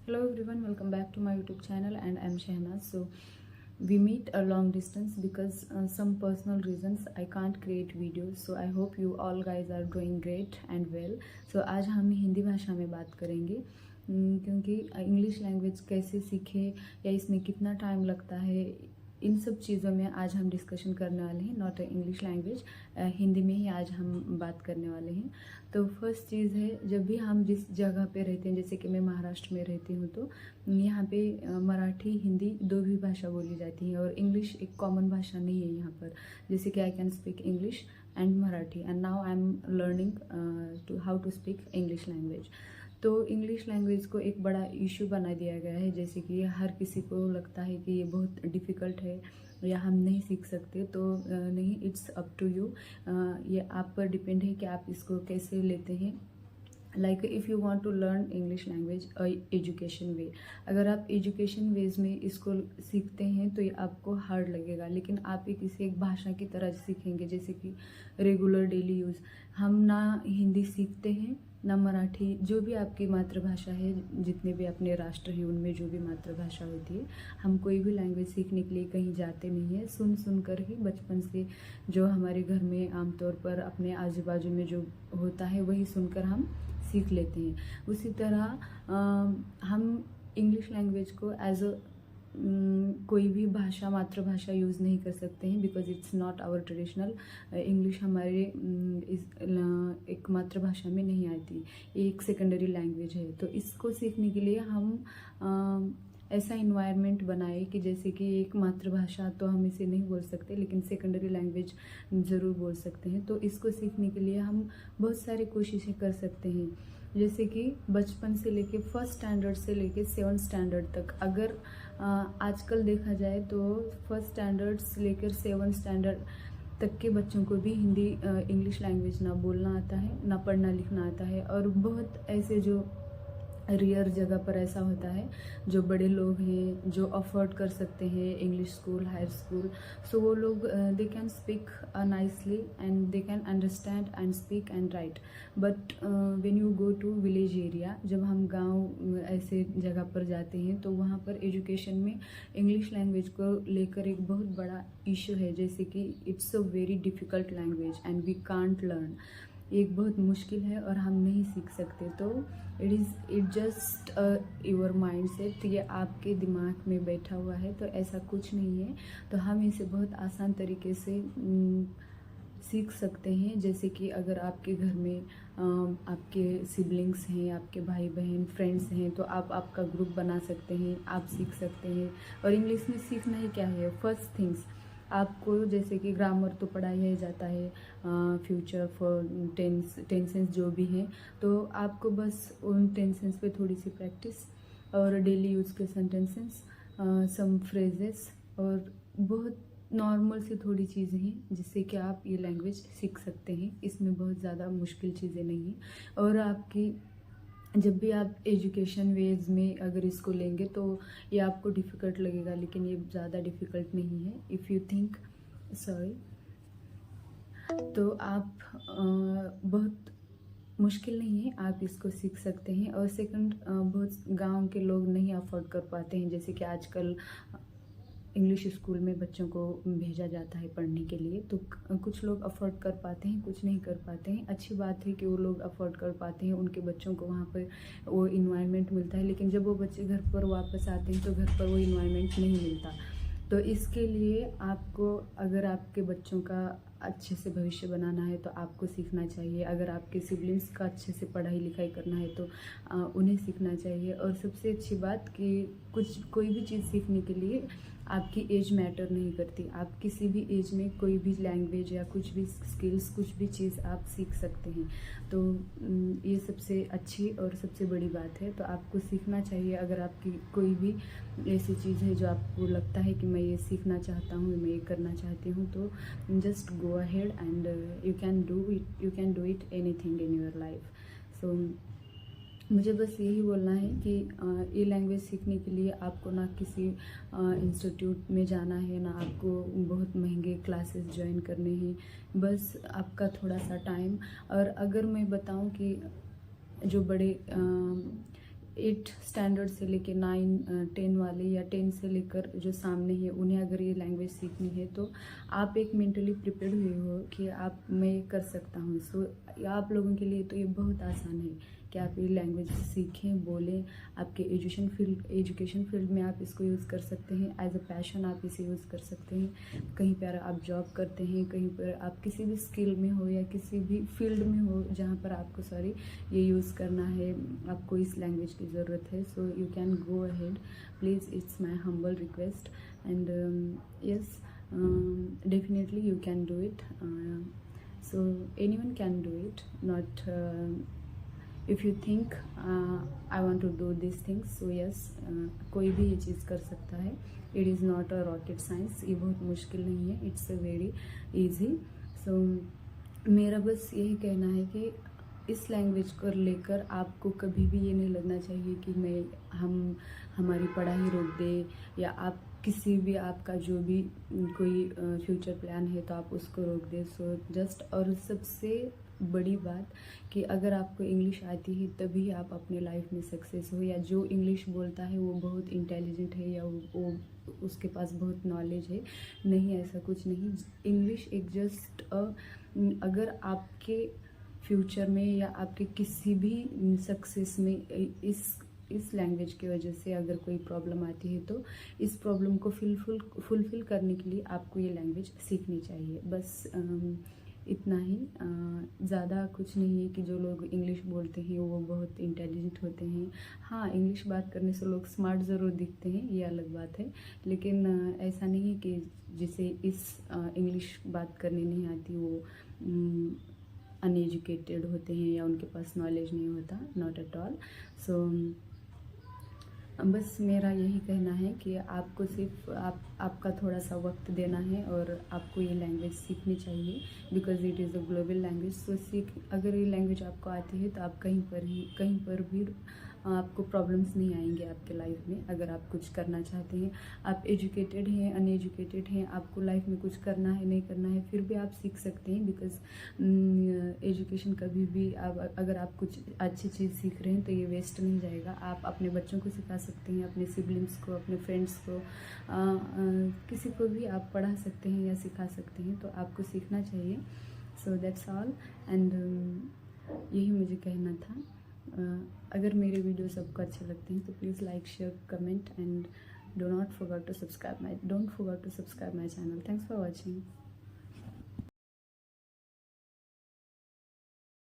Hello everyone, welcome back to my YouTube channel and I'm Shehnaz. So we meet a long distance because some personal reasons I can't create videos. So I hope you all guys are doing great and well. So आज हम हिंदी भाषा में बात करेंगे क्योंकि English language कैसे सीखें या इसमें कितना टाइम लगता है, इन सब चीज़ों में आज हम डिस्कशन करने वाले हैं। नॉट इंग्लिश लैंग्वेज, हिंदी में ही आज हम बात करने वाले हैं। तो फर्स्ट चीज़ है, जब भी हम जिस जगह पे रहते हैं, जैसे कि मैं महाराष्ट्र में रहती हूँ, तो यहाँ पे मराठी हिंदी दो भी भाषा बोली जाती है और इंग्लिश एक कॉमन भाषा नहीं है यहाँ पर। जैसे कि I can speak English and Marathi and now I am learning to how to speak English language. तो इंग्लिश लैंग्वेज को एक बड़ा इशू बना दिया गया है, जैसे कि हर किसी को लगता है कि ये बहुत डिफ़िकल्ट है या हम नहीं सीख सकते। तो नहीं, इट्स अप टू यू, ये आप पर डिपेंड है कि आप इसको कैसे लेते हैं। Like if you want to learn English language education way, अगर आप एजुकेशन वेज में इसको सीखते हैं तो ये आपको हार्ड लगेगा, लेकिन आप ये किसी एक भाषा की तरह सीखेंगे, जैसे कि रेगुलर डेली यूज़। हम ना हिंदी सीखते हैं ना मराठी, जो भी आपकी मातृभाषा है, जितने भी अपने राष्ट्र हैं उनमें जो भी मातृभाषा होती है, हम कोई भी लैंग्वेज सीखने के लिए कहीं जाते नहीं हैं। सुन कर ही बचपन से जो हमारे घर में आमतौर पर अपने आजू बाजू में जो होता है वही सुनकर हम सीख लेते हैं। उसी तरह हम इंग्लिश लैंग्वेज को एज अ कोई भी भाषा मातृभाषा यूज़ नहीं कर सकते हैं, because it's not our traditional. English हमारे एक मातृभाषा में नहीं आती, एक सेकेंडरी लैंग्वेज है। तो इसको सीखने के लिए हम ऐसा इन्वायरमेंट बनाए कि जैसे कि एक मातृभाषा तो हम इसे नहीं बोल सकते, लेकिन सेकेंडरी लैंग्वेज ज़रूर बोल सकते हैं। तो इसको सीखने के लिए हम बहुत सारी कोशिशें कर सकते हैं, जैसे कि बचपन से लेके फर्स्ट स्टैंडर्ड से लेके 7th स्टैंडर्ड तक। अगर आजकल देखा जाए तो फर्स्ट स्टैंडर्ड से लेकर 7th स्टैंडर्ड तक के बच्चों को भी हिंदी इंग्लिश लैंग्वेज ना बोलना आता है, ना पढ़ना लिखना आता है। और बहुत ऐसे जो रियर जगह पर ऐसा होता है, जो बड़े लोग हैं जो अफोर्ड कर सकते हैं English school, higher school, so वो लोग they can speak nicely and they can understand and speak and write. But when you go to village area, जब हम गांव ऐसे जगह पर जाते हैं, तो वहाँ पर एजुकेशन में इंग्लिश लैंग्वेज को लेकर एक बहुत बड़ा इशू है, जैसे कि it's a very difficult language and we can't learn. एक बहुत मुश्किल है और हम नहीं सीख सकते। तो it just your mind set, ये आपके दिमाग में बैठा हुआ है, तो ऐसा कुछ नहीं है। तो हम इसे बहुत आसान तरीके से सीख सकते हैं। जैसे कि अगर आपके घर में आपके सिबलिंग्स हैं, आपके भाई बहन फ्रेंड्स हैं, तो आप आपका ग्रुप बना सकते हैं, आप सीख सकते हैं। और इंग्लिश में सीखना ही क्या है, फर्स्ट थिंग्स आपको, जैसे कि ग्रामर तो पढ़ाया ही जाता है, फ्यूचर फॉर टेंसेंस जो भी हैं, तो आपको बस उन टेंसेंस पे थोड़ी सी प्रैक्टिस और डेली यूज़ के सेंटेंसेस, सम फ्रेजेस और बहुत नॉर्मल सी थोड़ी चीज़ें हैं जिससे कि आप ये लैंग्वेज सीख सकते हैं। इसमें बहुत ज़्यादा मुश्किल चीज़ें नहीं हैं। और आपकी जब भी आप एजुकेशन वेज में अगर इसको लेंगे तो ये आपको डिफ़िकल्ट लगेगा, लेकिन ये ज़्यादा डिफ़िकल्ट नहीं है। इफ़ यू थिंक सॉरी, तो आप बहुत मुश्किल नहीं है, आप इसको सीख सकते हैं। और सेकंड, बहुत गांव के लोग नहीं अफोर्ड कर पाते हैं, जैसे कि आजकल इंग्लिश स्कूल में बच्चों को भेजा जाता है पढ़ने के लिए, तो कुछ लोग अफोर्ड कर पाते हैं, कुछ नहीं कर पाते हैं। अच्छी बात है कि वो लोग अफोर्ड कर पाते हैं, उनके बच्चों को वहाँ पर वो इन्वायरमेंट मिलता है, लेकिन जब वो बच्चे घर पर वापस आते हैं तो घर पर वो इन्वायरमेंट नहीं मिलता। तो इसके लिए आपको, अगर आपके बच्चों का अच्छे से भविष्य बनाना है तो आपको सीखना चाहिए। अगर आपके सिबलिंग्स का अच्छे से पढ़ाई लिखाई करना है तो उन्हें सीखना चाहिए। और सबसे अच्छी बात कि कोई भी चीज़ सीखने के लिए आपकी एज मैटर नहीं करती। आप किसी भी एज में कोई भी लैंग्वेज या कुछ भी स्किल्स, कुछ भी चीज़ आप सीख सकते हैं। तो ये सबसे अच्छी और सबसे बड़ी बात है। तो आपको सीखना चाहिए। अगर आपकी कोई भी ऐसी चीज़ है जो आपको लगता है कि मैं ये सीखना चाहता हूँ, मैं ये करना चाहती हूँ, तो just go ahead and you can do it anything in your life. So मुझे बस यही बोलना है कि ये लैंग्वेज सीखने के लिए आपको ना किसी इंस्टीट्यूट में जाना है, ना आपको बहुत महंगे क्लासेस ज्वाइन करने हैं, बस आपका थोड़ा सा टाइम। और अगर मैं बताऊं कि जो बड़े 8 स्टैंडर्ड से लेकर 9 10 वाले या 10 से लेकर जो सामने है उन्हें अगर ये लैंग्वेज सीखनी है तो आप एक मेंटली प्रिपेयर्ड हुए हो कि आप मैं कर सकता हूँ। सो आप लोगों के लिए तो ये बहुत आसान है कि आप ये लैंग्वेज सीखें, बोलें। आपके एजुकेशन फील्ड में आप इसको यूज़ कर सकते हैं। एज अ पैशन आप इसे यूज़ कर सकते हैं। कहीं पर आप जॉब करते हैं, कहीं पर आप किसी भी स्किल में हो या किसी भी फील्ड में हो जहाँ पर आपको ये यूज़ करना है, आपको इस लैंग्वेज की ज़रूरत है। So you can go ahead please, it's my humble request and yes, definitely you can do it. So anyone can do it, not if you think I want to do these things, so yes, कोई भी ये चीज़ कर सकता है। It is not a rocket science, ये बहुत मुश्किल नहीं है, इट्स अ वेरी ईजी। सो मेरा बस यही कहना है कि इस लैंग्वेज को लेकर आपको कभी भी ये नहीं लगना चाहिए कि हमारी पढ़ाई रोक दे, या आप किसी भी आपका जो भी कोई फ्यूचर प्लान है तो आप उसको रोक दें। सो जस्ट, और सबसे बड़ी बात कि अगर आपको इंग्लिश आती है तभी आप अपने लाइफ में सक्सेस हो, या जो इंग्लिश बोलता है वो बहुत इंटेलिजेंट है या वो उसके पास बहुत नॉलेज है। नहीं, ऐसा कुछ नहीं। इंग्लिश एक जस्ट अगर आपके फ्यूचर में या आपके किसी भी सक्सेस में इस लैंग्वेज की वजह से अगर कोई प्रॉब्लम आती है तो इस प्रॉब्लम को फुलफिल करने के लिए आपको ये लैंग्वेज सीखनी चाहिए। बस इतना ही, ज़्यादा कुछ नहीं है कि जो लोग इंग्लिश बोलते हैं वो बहुत इंटेलिजेंट होते हैं। हाँ, इंग्लिश बात करने से लोग स्मार्ट ज़रूर दिखते हैं, ये अलग बात है, लेकिन ऐसा नहीं है कि जिसे इस इंग्लिश बात करने नहीं आती वो अनएजुकेटेड होते हैं या उनके पास नॉलेज नहीं होता, नॉट एट ऑल। सो बस मेरा यही कहना है कि आपको सिर्फ आपका थोड़ा सा वक्त देना है और आपको ये लैंग्वेज सीखनी चाहिए, because it is a global language. So अगर ये लैंग्वेज आपको आती है तो आप कहीं पर भी आपको प्रॉब्लम्स नहीं आएंगे आपके लाइफ में। अगर आप कुछ करना चाहते हैं, आप एजुकेटेड हैं, अनएजुकेटेड हैं, आपको लाइफ में कुछ करना है नहीं करना है, फिर भी आप सीख सकते हैं, बिकॉज एजुकेशन कभी भी अगर आप कुछ अच्छी चीज़ सीख रहे हैं तो ये वेस्ट नहीं जाएगा। आप अपने बच्चों को सिखा सकते हैं, अपने सिबलिंग्स को, अपने फ्रेंड्स को, किसी को भी आप पढ़ा सकते हैं या सिखा सकते हैं, तो आपको सीखना चाहिए। सो दैट्स ऑल एंड यही मुझे कहना था। अगर मेरे वीडियो सबको अच्छे लगते हैं तो please like, share, comment and don't forget to subscribe my channel. Thanks for watching.